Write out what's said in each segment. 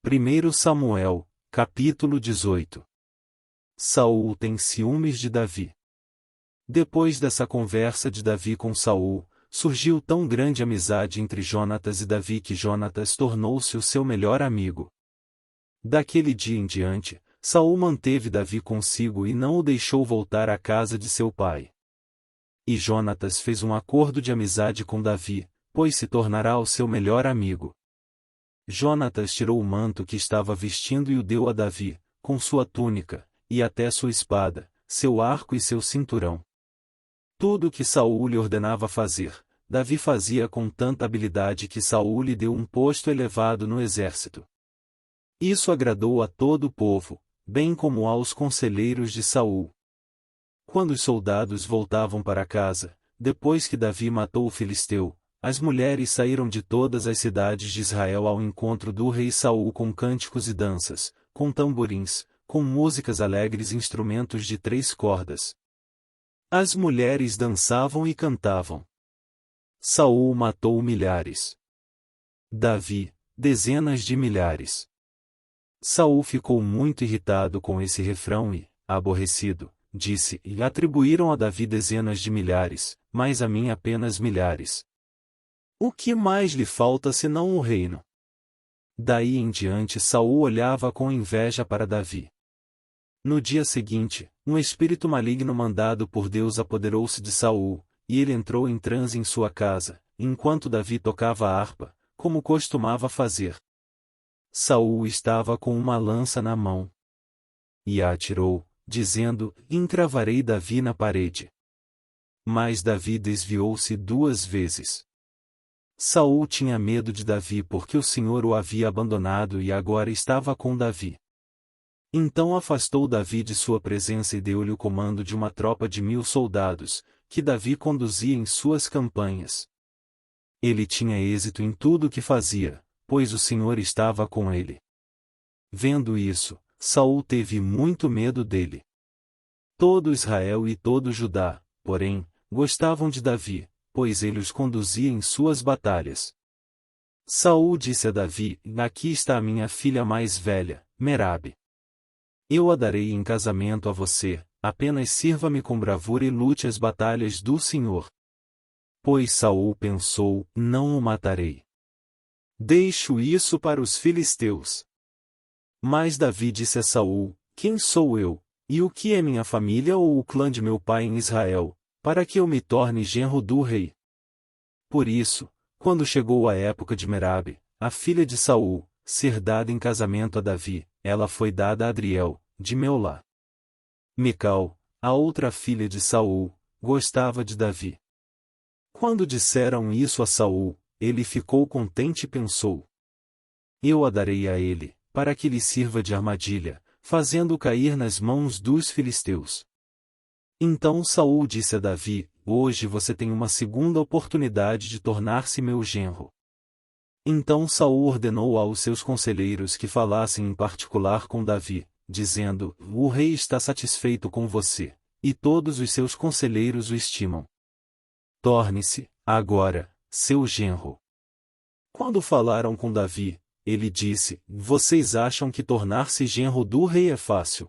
1 Samuel, capítulo 18. Saul tem ciúmes de Davi. Depois dessa conversa de Davi com Saul, surgiu tão grande amizade entre Jonatas e Davi que Jonatas tornou-se o seu melhor amigo. Daquele dia em diante, Saul manteve Davi consigo e não o deixou voltar à casa de seu pai. E Jonatas fez um acordo de amizade com Davi, pois se tornará o seu melhor amigo. Jonatas tirou o manto que estava vestindo e o deu a Davi, com sua túnica, e até sua espada, seu arco e seu cinturão. Tudo o que Saul lhe ordenava fazer, Davi fazia com tanta habilidade que Saul lhe deu um posto elevado no exército. Isso agradou a todo o povo, bem como aos conselheiros de Saul. Quando os soldados voltavam para casa, depois que Davi matou o filisteu, as mulheres saíram de todas as cidades de Israel ao encontro do rei Saul com cânticos e danças, com tamborins, com músicas alegres e instrumentos de 3 cordas. As mulheres dançavam e cantavam. Saul matou milhares. Davi, dezenas de milhares. Saul ficou muito irritado com esse refrão e, aborrecido, disse: E atribuíram a Davi dezenas de milhares, mas a mim apenas milhares. O que mais lhe falta senão o reino? Daí em diante Saul olhava com inveja para Davi. No dia seguinte, um espírito maligno mandado por Deus apoderou-se de Saul, e ele entrou em transe em sua casa, enquanto Davi tocava a harpa, como costumava fazer. Saul estava com uma lança na mão. E a atirou, dizendo: Encravarei Davi na parede. Mas Davi desviou-se 2 vezes. Saul tinha medo de Davi porque o Senhor o havia abandonado e agora estava com Davi. Então afastou Davi de sua presença e deu-lhe o comando de uma tropa de 1000 soldados, que Davi conduzia em suas campanhas. Ele tinha êxito em tudo o que fazia, pois o Senhor estava com ele. Vendo isso, Saul teve muito medo dele. Todo Israel e todo Judá, porém, gostavam de Davi, pois ele os conduzia em suas batalhas. Saul disse a Davi: Aqui está a minha filha mais velha, Merabe. Eu a darei em casamento a você, apenas sirva-me com bravura e lute as batalhas do Senhor. Pois Saul pensou: Não o matarei. Deixo isso para os filisteus. Mas Davi disse a Saul: Quem sou eu, e o que é minha família ou o clã de meu pai em Israel, para que eu me torne genro do rei? Por isso, quando chegou a época de Merabe, a filha de Saul, ser dada em casamento a Davi, ela foi dada a Adriel, de Meolá. Mical, a outra filha de Saul, gostava de Davi. Quando disseram isso a Saul, ele ficou contente e pensou: Eu a darei a ele, para que lhe sirva de armadilha, fazendo-o cair nas mãos dos filisteus. Então Saul disse a Davi: Hoje você tem uma segunda oportunidade de tornar-se meu genro. Então Saul ordenou aos seus conselheiros que falassem em particular com Davi, dizendo: O rei está satisfeito com você, e todos os seus conselheiros o estimam. Torne-se, agora, seu genro. Quando falaram com Davi, ele disse: Vocês acham que tornar-se genro do rei é fácil?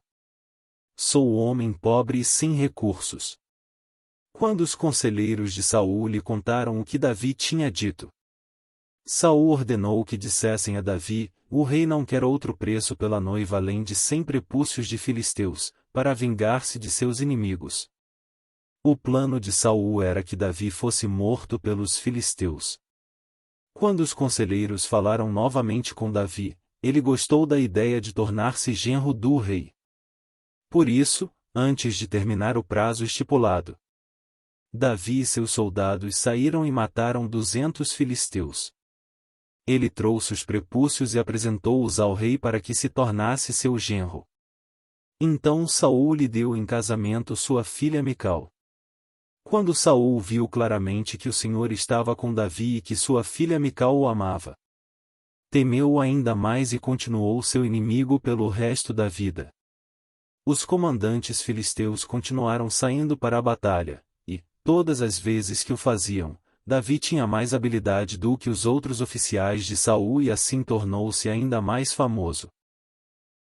Sou homem pobre e sem recursos. Quando os conselheiros de Saul lhe contaram o que Davi tinha dito, Saul ordenou que dissessem a Davi: O rei não quer outro preço pela noiva além de 100 prepúcios de filisteus, para vingar-se de seus inimigos. O plano de Saul era que Davi fosse morto pelos filisteus. Quando os conselheiros falaram novamente com Davi, ele gostou da ideia de tornar-se genro do rei. Por isso, antes de terminar o prazo estipulado, Davi e seus soldados saíram e mataram 200 filisteus. Ele trouxe os prepúcios e apresentou-os ao rei para que se tornasse seu genro. Então Saul lhe deu em casamento sua filha Mical. Quando Saul viu claramente que o Senhor estava com Davi e que sua filha Mical o amava, temeu-o ainda mais e continuou seu inimigo pelo resto da vida. Os comandantes filisteus continuaram saindo para a batalha, e, todas as vezes que o faziam, Davi tinha mais habilidade do que os outros oficiais de Saul e assim tornou-se ainda mais famoso.